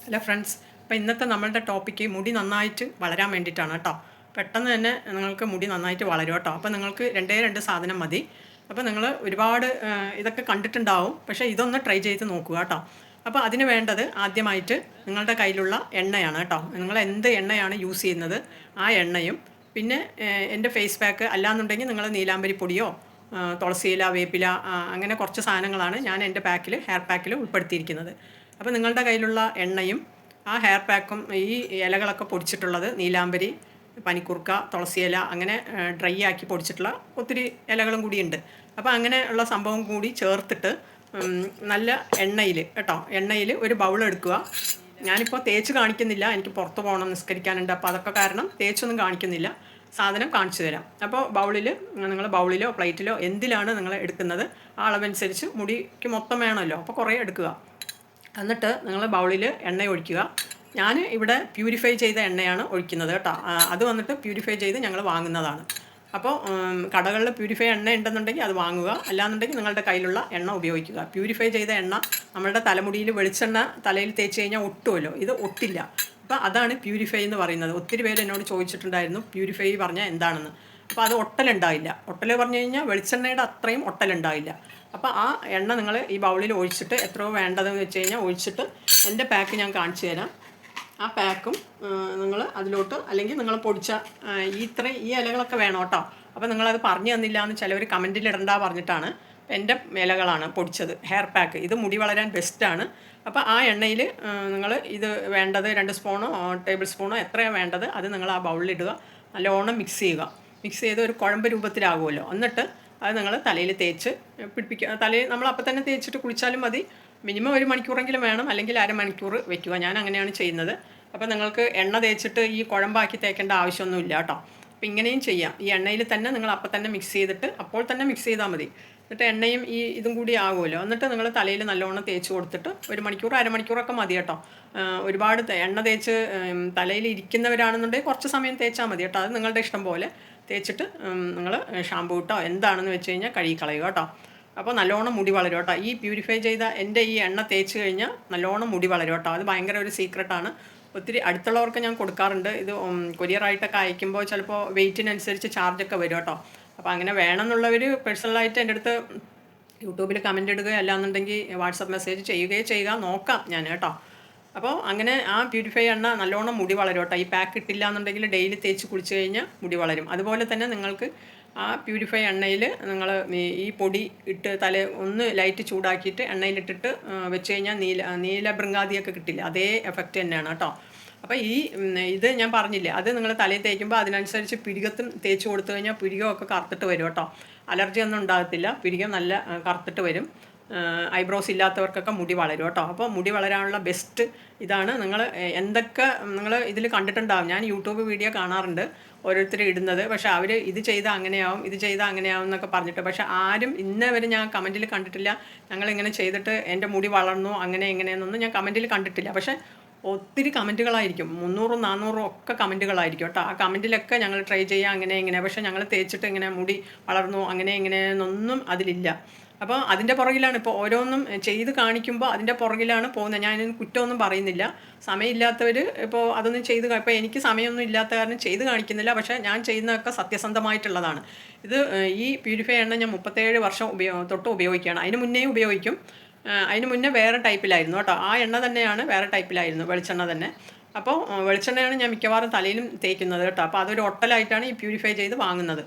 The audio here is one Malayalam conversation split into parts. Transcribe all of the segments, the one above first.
ഹലോ ഫ്രണ്ട്സ്, അപ്പോൾ ഇന്നത്തെ നമ്മളുടെ ടോപ്പിക്ക് മുടി നന്നായിട്ട് വളരാൻ വേണ്ടിയിട്ടാണ് കേട്ടോ. പെട്ടെന്ന് തന്നെ നിങ്ങൾക്ക് മുടി നന്നായിട്ട് വളരും കേട്ടോ. അപ്പോൾ നിങ്ങൾക്ക് രണ്ട് സാധനം മതി. അപ്പോൾ നിങ്ങൾ ഒരുപാട് ഇതൊക്കെ കണ്ടിട്ടുണ്ടാവും, പക്ഷേ ഇതൊന്ന് ട്രൈ ചെയ്ത് നോക്കുക കേട്ടോ. അപ്പോൾ അതിന് വേണ്ടത് ആദ്യമായിട്ട് നിങ്ങളുടെ കയ്യിലുള്ള എണ്ണയാണ് കേട്ടോ. നിങ്ങൾ എന്ത് എണ്ണയാണ് യൂസ് ചെയ്യുന്നത് ആ എണ്ണയും, പിന്നെ എൻ്റെ ഫേസ് പാക്ക് അല്ലാന്നുണ്ടെങ്കിൽ നിങ്ങൾ നീലാംബരി പൊടിയോ തുളസിയില, വേപ്പില, അങ്ങനെ കുറച്ച് സാധനങ്ങളാണ് ഞാൻ എൻ്റെ ഹെയർ പാക്കിൽ ഉൾപ്പെടുത്തിയിരിക്കുന്നത്. അപ്പോൾ നിങ്ങളുടെ കയ്യിലുള്ള എണ്ണയും ആ ഹെയർ പാക്കും ഈ ഇലകളൊക്കെ പൊടിച്ചിട്ടുള്ളത് നീലാംബരി, പനിക്കുർക്ക, തുളസിയില, അങ്ങനെ ഡ്രൈ ആക്കി പൊടിച്ചിട്ടുള്ള ഒത്തിരി ഇലകളും കൂടിയുണ്ട്. അപ്പോൾ അങ്ങനെയുള്ള സംഭവം കൂടി ചേർത്തിട്ട് നല്ല എണ്ണയിൽ കേട്ടോ, എണ്ണയിൽ ഒരു ബൗൾ എടുക്കുക. ഞാനിപ്പോൾ തേച്ച് കാണിക്കുന്നില്ല, എനിക്ക് പുറത്ത് പോകണം, നിസ്കരിക്കാനുണ്ട്. അപ്പോൾ അതൊക്കെ കാരണം തേച്ചൊന്നും കാണിക്കുന്നില്ല, സാധനം കാണിച്ചു തരാം. അപ്പോൾ നിങ്ങൾ ബൗളിലോ പ്ലേറ്റിലോ എന്തിലാണ് നിങ്ങൾ എടുക്കുന്നത് ആ അളവനുസരിച്ച് മുടിക്ക് മൊത്തം വേണമല്ലോ, അപ്പോൾ കുറേ എടുക്കുക. എന്നിട്ട് നിങ്ങൾ ബൗളിൽ എണ്ണ ഒഴിക്കുക. ഞാൻ ഇവിടെ പ്യൂരിഫൈ ചെയ്ത എണ്ണയാണ് ഒഴിക്കുന്നത് കേട്ടോ. അത് വന്നിട്ട് പ്യൂരിഫൈ ചെയ്ത് ഞങ്ങൾ വാങ്ങുന്നതാണ്. അപ്പോൾ കടകളിൽ പ്യൂരിഫൈ എണ്ണ ഉണ്ടെന്നുണ്ടെങ്കിൽ അത് വാങ്ങുക, അല്ലാന്നുണ്ടെങ്കിൽ നിങ്ങളുടെ കയ്യിലുള്ള എണ്ണ ഉപയോഗിക്കുക. പ്യൂരിഫൈ ചെയ്ത എണ്ണ നമ്മളുടെ തലമുടിയിൽ വെളിച്ചെണ്ണ തലയിൽ തേച്ച് കഴിഞ്ഞാൽ ഒട്ടുമല്ലോ, ഇത് ഒട്ടില്ല. അപ്പോൾ അതാണ് പ്യൂരിഫൈ എന്ന് പറയുന്നത്. ഒത്തിരി പേര് എന്നോട് ചോദിച്ചിട്ടുണ്ടായിരുന്നു പ്യൂരിഫൈ പറഞ്ഞാൽ എന്താണെന്ന്. അപ്പോൾ അത് ഒട്ടലുണ്ടാവില്ല. ഒട്ടൽ പറഞ്ഞു കഴിഞ്ഞാൽ വെളിച്ചെണ്ണയുടെ അത്രയും ഒട്ടലുണ്ടാവില്ല. അപ്പോൾ ആ എണ്ണ നിങ്ങൾ ഈ ബൗളിൽ ഒഴിച്ചിട്ട് എത്രയോ വേണ്ടതെന്ന് വെച്ച് കഴിഞ്ഞാൽ ഒഴിച്ചിട്ട് എൻ്റെ പാക്ക് ഞാൻ കാണിച്ചു തരാം. ആ പാക്കും നിങ്ങൾ അതിലോട്ട്, അല്ലെങ്കിൽ നിങ്ങൾ പൊടിച്ച ഈ ഇലകളൊക്കെ വേണം കേട്ടോ. അപ്പോൾ നിങ്ങളത് പറഞ്ഞു തന്നില്ല എന്ന് ചിലവർ കമൻറ്റിൽ ഇടണ്ട പറഞ്ഞിട്ടാണ്. എൻ്റെ ഇലകളാണ് പൊടിച്ചത്, ഹെയർ പാക്ക്. ഇത് മുടി വളരാൻ ബെസ്റ്റാണ്. അപ്പോൾ ആ എണ്ണയിൽ നിങ്ങൾ ഇത് വേണ്ടത് 2 സ്പൂണോ ടേബിൾ സ്പൂണോ എത്രയാണ് വേണ്ടത് അത് നിങ്ങൾ ആ ബൗളിലിടുക. നല്ലോണം മിക്സ് ചെയ്യുക. മിക്സ് ചെയ്ത് ഒരു കുഴമ്പ് രൂപത്തിലാകുമല്ലോ. എന്നിട്ട് അത് നിങ്ങൾ തലയിൽ തേച്ച് പിടിപ്പിക്കുക. തലയിൽ നമ്മൾ അപ്പം തന്നെ തേച്ചിട്ട് കുളിച്ചാലും മതി. മിനിമം 1 മണിക്കൂറെങ്കിലും വേണം, അല്ലെങ്കിൽ അരമണിക്കൂർ വെക്കുക. ഞാൻ അങ്ങനെയാണ് ചെയ്യുന്നത്. അപ്പോൾ നിങ്ങൾക്ക് എണ്ണ തേച്ചിട്ട് ഈ കുഴമ്പാക്കി തേക്കേണ്ട ആവശ്യമൊന്നുമില്ല കേട്ടോ. അപ്പോൾ ഇങ്ങനെയും ചെയ്യാം. ഈ എണ്ണയിൽ തന്നെ നിങ്ങൾ അപ്പം തന്നെ മിക്സ് ചെയ്തിട്ട് അപ്പോൾ തന്നെ മിക്സ് ചെയ്താൽ മതി. എന്നിട്ട് എണ്ണയും ഇതും കൂടി ആകുമല്ലോ. എന്നിട്ട് നിങ്ങൾ തലയിൽ നല്ലോണം തേച്ച് കൊടുത്തിട്ട് 1 മണിക്കൂർ അരമണിക്കൂറൊക്കെ മതി കേട്ടോ. ഒരുപാട് എണ്ണ തേച്ച് തലയിൽ ഇരിക്കുന്നവരാണെന്നുണ്ടെങ്കിൽ കുറച്ച് സമയം തേച്ചാൽ മതി കേട്ടോ. അത് നിങ്ങളുടെ ഇഷ്ടം പോലെ തേച്ചിട്ട് നിങ്ങൾ ഷാമ്പൂ ഇട്ടോ എന്താണെന്ന് വെച്ച് കഴിഞ്ഞാൽ കഴുകി കളയുക കേട്ടോ. അപ്പോൾ നല്ലോണം മുടി വളരും കേട്ടോ. ഈ പ്യൂരിഫൈ ചെയ്ത എൻ്റെ ഈ എണ്ണ തേച്ച് കഴിഞ്ഞാൽ നല്ലോണം മുടി വളരും കേട്ടോ. അത് ഭയങ്കര ഒരു സീക്രട്ടാണ്. ഒത്തിരി അടുത്തുള്ളവർക്ക് ഞാൻ കൊടുക്കാറുണ്ട്. ഇത് കൊറിയറായിട്ടൊക്കെ അയക്കുമ്പോൾ ചിലപ്പോൾ വെയിറ്റിനനുസരിച്ച് ചാർജൊക്കെ വരും കേട്ടോ. അപ്പോൾ അങ്ങനെ വേണമെന്നുള്ളവർ പേഴ്സണലായിട്ട് എൻ്റെ അടുത്ത് യൂട്യൂബിൽ കമൻ്റ് ഇടുകയോ അല്ലാന്നുണ്ടെങ്കിൽ വാട്സപ്പ് മെസ്സേജ് ചെയ്യുക, നോക്കാം ഞാൻ കേട്ടോ. അപ്പോൾ അങ്ങനെ ആ പ്യൂരിഫൈ എണ്ണ നല്ലോണം മുടി വളരും കേട്ടോ. ഈ പാക്ക് ഇട്ടില്ല എന്നുണ്ടെങ്കിൽ ഡെയിലി തേച്ച് കുളിച്ച് കഴിഞ്ഞാൽ മുടി വളരും. അതുപോലെ തന്നെ നിങ്ങൾക്ക് ആ പ്യൂരിഫൈ എണ്ണയിൽ നിങ്ങൾ ഈ പൊടി ഇട്ട് ഒന്ന് ലൈറ്റ് ചൂടാക്കിയിട്ട് എണ്ണയിലിട്ടിട്ട് വെച്ച് കഴിഞ്ഞാൽ നീലഭൃംഗാദിയൊക്കെ കിട്ടില്ല, അതേ എഫക്റ്റ് തന്നെയാണ് കേട്ടോ. അപ്പോൾ ഇത് ഞാൻ പറഞ്ഞില്ലേ, അത് നിങ്ങൾ തലയിൽ തേക്കുമ്പോൾ അതിനനുസരിച്ച് പിരികത്തും തേച്ച് കൊടുത്തു കഴിഞ്ഞാൽ പിരികമൊക്കെ കറുത്തിട്ട് വരും കേട്ടോ. അലർജി ഒന്നും ഉണ്ടാകത്തില്ല, പിരികം നല്ല കറുത്തിട്ട് വരും. ഐബ്രോസ് ഇല്ലാത്തവർക്കൊക്കെ മുടി വളരും കേട്ടോ. അപ്പോൾ മുടി വളരാനുള്ള ബെസ്റ്റ് ഇതാണ്. എന്തൊക്കെ നിങ്ങൾ ഇതിൽ കണ്ടിട്ടുണ്ടാവും. ഞാൻ യൂട്യൂബ് വീഡിയോ കാണാറുണ്ട് ഓരോരുത്തർ ഇടുന്നത്. പക്ഷേ അവർ ഇത് ചെയ്താൽ അങ്ങനെയാവും, ഇത് ചെയ്താൽ അങ്ങനെയാവും എന്നൊക്കെ പറഞ്ഞിട്ട്. പക്ഷേ ആരും ഇന്നവരെ ഞാൻ കമൻറ്റിൽ കണ്ടിട്ടില്ല ഞങ്ങളിങ്ങനെ ചെയ്തിട്ട് എൻ്റെ മുടി വളർന്നു അങ്ങനെ എങ്ങനെയെന്നൊന്നും ഞാൻ കമൻറ്റിൽ കണ്ടിട്ടില്ല. പക്ഷേ ഒത്തിരി കമൻറ്റുകളായിരിക്കും, 300 400 ഒക്കെ കമൻറ്റുകളായിരിക്കും കേട്ടോ. ആ കമൻറ്റിലൊക്കെ ഞങ്ങൾ ട്രൈ ചെയ്യാം അങ്ങനെ ഇങ്ങനെ, പക്ഷേ ഞങ്ങൾ തേച്ചിട്ട് ഇങ്ങനെ മുടി വളർന്നു അങ്ങനെ ഇങ്ങനെയെന്നൊന്നും അതിലില്ല. അപ്പോൾ അതിൻ്റെ പുറകിലാണ് ഇപ്പോൾ ഓരോന്നും ചെയ്ത് കാണിക്കുമ്പോൾ അതിൻ്റെ പുറകിലാണ് പോകുന്നത്. ഞാനിതിന് കുറ്റമൊന്നും പറയുന്നില്ല. സമയമില്ലാത്തവർ ഇപ്പോൾ അതൊന്നും ഇപ്പോൾ എനിക്ക് സമയമൊന്നും ഇല്ലാത്ത കാരണം ചെയ്ത് കാണിക്കുന്നില്ല. പക്ഷേ ഞാൻ ചെയ്യുന്നതൊക്കെ സത്യസന്ധമായിട്ടുള്ളതാണ്. ഇത് ഈ പ്യൂരിഫൈ എണ്ണ ഞാൻ 37 വർഷം തൊട്ട് ഉപയോഗിക്കുകയാണ്. അതിന് മുന്നേ ഉപയോഗിക്കും. അതിന് മുന്നേ വേറെ ടൈപ്പിലായിരുന്നു കേട്ടോ. ആ എണ്ണ തന്നെയാണ് വേറെ ടൈപ്പിലായിരുന്നു, വെളിച്ചെണ്ണ തന്നെ. അപ്പോൾ വെളിച്ചെണ്ണയാണ് ഞാൻ മിക്കവാറും തലയിലും തേക്കുന്നത് കേട്ടോ. അപ്പോൾ അതൊരു ഒട്ടലായിട്ടാണ് ഈ പ്യൂരിഫൈ ചെയ്ത് വാങ്ങുന്നത്.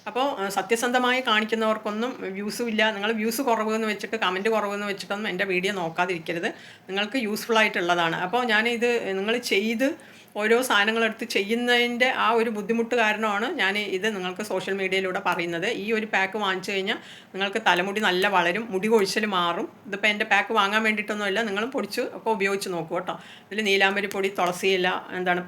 അപ്പോൾ സത്യസന്ധമായി കാണിക്കുന്നവർക്കൊന്നും വ്യൂസും ഇല്ല. നിങ്ങൾ വ്യൂസ് കുറവെന്ന് വെച്ചിട്ട് കമൻറ്റ് കുറവെന്ന് വെച്ചിട്ടൊന്നും എൻ്റെ വീഡിയോ നോക്കാതിരിക്കരുത്. നിങ്ങൾക്ക് യൂസ്ഫുൾ ആയിട്ടുള്ളതാണ്. അപ്പോൾ ഞാനിത് നിങ്ങൾ ചെയ്ത് ഓരോ സാധനങ്ങളെടുത്ത് ചെയ്യുന്നതിൻ്റെ ആ ഒരു ബുദ്ധിമുട്ട് കാരണമാണ് ഞാൻ ഇത് നിങ്ങൾക്ക് സോഷ്യൽ മീഡിയയിലൂടെ പറയുന്നത്. ഈ ഒരു പാക്ക് വാങ്ങിച്ചു കഴിഞ്ഞാൽ നിങ്ങൾക്ക് തലമുടി നല്ല വളരും, മുടി കൊഴിച്ചൽ മാറും. ഇതിപ്പോൾ എൻ്റെ പാക്ക് വാങ്ങാൻ വേണ്ടിയിട്ടൊന്നുമില്ല, നിങ്ങളും പൊടിച്ച് ഒക്കെ ഉപയോഗിച്ച് നോക്കൂ കേട്ടോ. ഇതിൽ നീലാംബരി പൊടി, തുളസിയില,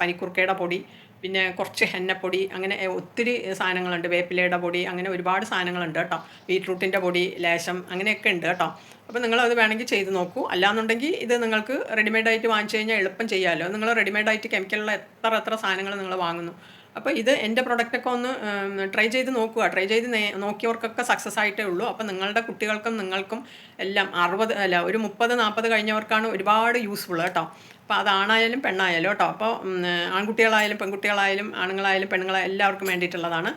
പനിക്കുർക്കയുടെ പൊടി, പിന്നെ കുറച്ച് ഹെന്നപ്പൊടി, അങ്ങനെ ഒത്തിരി സാധനങ്ങളുണ്ട്. വേപ്പിലയുടെ പൊടി, അങ്ങനെ ഒരുപാട് സാധനങ്ങളുണ്ട് കേട്ടോ. ബീറ്റ്റൂട്ടിൻ്റെ പൊടി ലേശം അങ്ങനെയൊക്കെ ഉണ്ട് കേട്ടോ. അപ്പോൾ നിങ്ങളത് വേണമെങ്കിൽ ചെയ്ത് നോക്കൂ. അല്ലാന്നുണ്ടെങ്കിൽ ഇത് നിങ്ങൾക്ക് റെഡിമെയ്ഡായിട്ട് വാങ്ങിച്ചു കഴിഞ്ഞാൽ എളുപ്പം ചെയ്യാമല്ലോ. നിങ്ങൾ റെഡിമെയ്ഡായിട്ട് കെമിക്കലുള്ള എത്ര സാധനങ്ങൾ നിങ്ങൾ വാങ്ങുന്നു. അപ്പോൾ ഇത് എൻ്റെ പ്രൊഡക്റ്റൊക്കെ ഒന്ന് ട്രൈ ചെയ്ത് നോക്കുക. ട്രൈ ചെയ്ത് നോക്കിയവർക്കൊക്കെ സക്സസ് ആയിട്ടേ ഉള്ളൂ. അപ്പോൾ നിങ്ങളുടെ കുട്ടികൾക്കും നിങ്ങൾക്കും എല്ലാം ഒരു 30-40 കഴിഞ്ഞവർക്കാണ് ഒരുപാട് യൂസ്ഫുൾ കേട്ടോ. അപ്പോൾ അതാണായാലും പെണ്ണായാലും കേട്ടോ. അപ്പോൾ ആൺകുട്ടികളായാലും പെൺകുട്ടികളായാലും ആണുങ്ങളായാലും പെണ്ണുങ്ങളായാലും എല്ലാവർക്കും വേണ്ടിയിട്ടുള്ളതാണ്.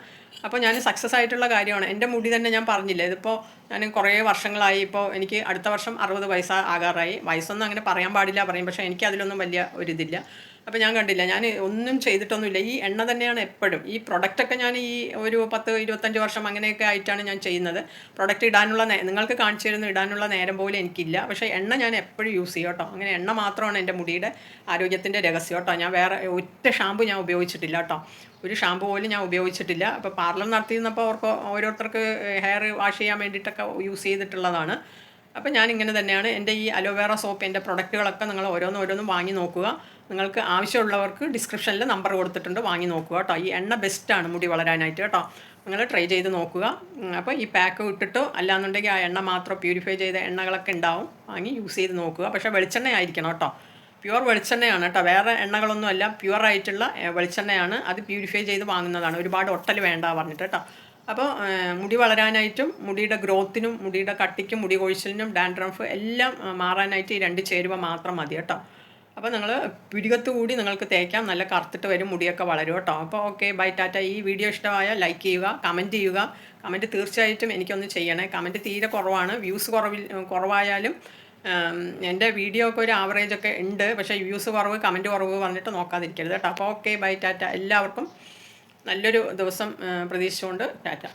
അപ്പോൾ ഞാൻ സക്സസ് ആയിട്ടുള്ള കാര്യമാണ്. എൻ്റെ മുടി തന്നെ ഞാൻ പറഞ്ഞില്ലേ, ഇതിപ്പോൾ ഞാൻ കുറേ വർഷങ്ങളായി. ഇപ്പോൾ എനിക്ക് അടുത്ത വർഷം 60 വയസ്സ് ആകാറായി. വയസ്സൊന്നും അങ്ങനെ പറയാൻ പാടില്ല പറയും, പക്ഷേ എനിക്ക് അതിലൊന്നും വലിയ ഒരിതില്ല. അപ്പോൾ ഞാൻ കണ്ടില്ല, ഞാൻ ഒന്നും ചെയ്തിട്ടൊന്നുമില്ല. ഈ എണ്ണ തന്നെയാണ് എപ്പോഴും. ഈ പ്രൊഡക്റ്റൊക്കെ ഞാൻ ഈ ഒരു 10-25 വർഷം അങ്ങനെയൊക്കെ ആയിട്ടാണ് ഞാൻ ചെയ്യുന്നത്. പ്രൊഡക്റ്റ് ഇടാനുള്ള നിങ്ങൾക്ക് കാണിച്ചു തരുന്ന ഇടാനുള്ള നേരം പോലും എനിക്കില്ല. പക്ഷേ എണ്ണ ഞാൻ എപ്പോഴും യൂസ് ചെയ്യും കേട്ടോ. അങ്ങനെ എണ്ണ മാത്രമാണ് എൻ്റെ മുടിയുടെ ആരോഗ്യത്തിൻ്റെ രഹസ്യം കേട്ടോ. ഞാൻ വേറെ ഒറ്റ ഷാമ്പു ഞാൻ ഉപയോഗിച്ചിട്ടില്ല കേട്ടോ. ഒരു ഷാമ്പു പോലും ഞാൻ ഉപയോഗിച്ചിട്ടില്ല. അപ്പോൾ പാർലർ നടത്തിയിരുന്നപ്പോൾ അവർക്ക് ഓരോരുത്തർക്ക് ഹെയർ വാഷ് ചെയ്യാൻ വേണ്ടിയിട്ടൊക്കെ യൂസ് ചെയ്തിട്ടുള്ളതാണ്. അപ്പോൾ ഞാനിങ്ങനെ തന്നെയാണ്. എൻ്റെ ഈ അലോവേറ സോപ്പ്, എൻ്റെ പ്രൊഡക്റ്റുകളൊക്കെ നിങ്ങൾ ഓരോന്നും വാങ്ങി നോക്കുക. നിങ്ങൾക്ക് ആവശ്യമുള്ളവർക്ക് ഡിസ്ക്രിപ്ഷനിൽ നമ്പർ കൊടുത്തിട്ടുണ്ട്, വാങ്ങി നോക്കുക കേട്ടോ. ഈ എണ്ണ ബെസ്റ്റാണ് മുടി വളരാനായിട്ട് കേട്ടോ. നിങ്ങൾ ട്രൈ ചെയ്ത് നോക്കുക. അപ്പോൾ ഈ പാക്ക് ഇട്ടിട്ടോ അല്ലാന്നുണ്ടെങ്കിൽ ആ എണ്ണ മാത്രം പ്യൂരിഫൈ ചെയ്ത എണ്ണകളൊക്കെ ഉണ്ടാവും, വാങ്ങി യൂസ് ചെയ്ത് നോക്കുക. പക്ഷേ വെളിച്ചെണ്ണ ആയിരിക്കണം കേട്ടോ. പ്യുവർ വെളിച്ചെണ്ണയാണ് കേട്ടോ, വേറെ എണ്ണകളൊന്നുമല്ല. പ്യുവറായിട്ടുള്ള വെളിച്ചെണ്ണയാണ്. അത് പ്യൂരിഫൈ ചെയ്ത് വാങ്ങുന്നതാണ്. ഒരുപാട് ഒട്ടൽ വേണ്ട പറഞ്ഞിട്ട് കേട്ടോ. അപ്പോൾ മുടി വളരാനായിട്ടും മുടിയുടെ ഗ്രോത്തിനും മുടിയുടെ കട്ടിക്കും മുടി കൊഴിച്ചിലിനും ഡാൻഡ്രഫ് എല്ലാം മാറാനായിട്ട് ഈ 2 ചേരുവ മാത്രം മതി കേട്ടോ. അപ്പോൾ നിങ്ങൾ പിടികത്ത് കൂടി നിങ്ങൾക്ക് തേക്കാം, നല്ല കറുത്തിട്ട് വരും, മുടിയൊക്കെ വളരും കേട്ടോ. അപ്പോൾ ഓക്കെ, ബൈ, ടാറ്റ. ഈ വീഡിയോ ഇഷ്ടമായാൽ ലൈക്ക് ചെയ്യുക, കമൻറ്റ് ചെയ്യുക. കമൻറ്റ് തീർച്ചയായിട്ടും എനിക്കൊന്ന് ചെയ്യണേ. കമൻറ്റ് തീരെ കുറവാണ്. വ്യൂസ് കുറവായാലും എൻ്റെ വീഡിയോ ഒക്കെ ഒരു ആവറേജൊക്കെ ഉണ്ട്, പക്ഷേ വ്യൂസ് കുറവ് കമൻറ്റ് കുറവ് പറഞ്ഞിട്ട് നോക്കാതിരിക്കരുത് കേട്ടോ. അപ്പോൾ ഓക്കെ, ബൈ, ടാറ്റ. എല്ലാവർക്കും നല്ലൊരു ദിവസം പ്രതീക്ഷിച്ചുകൊണ്ട് ടാറ്റ.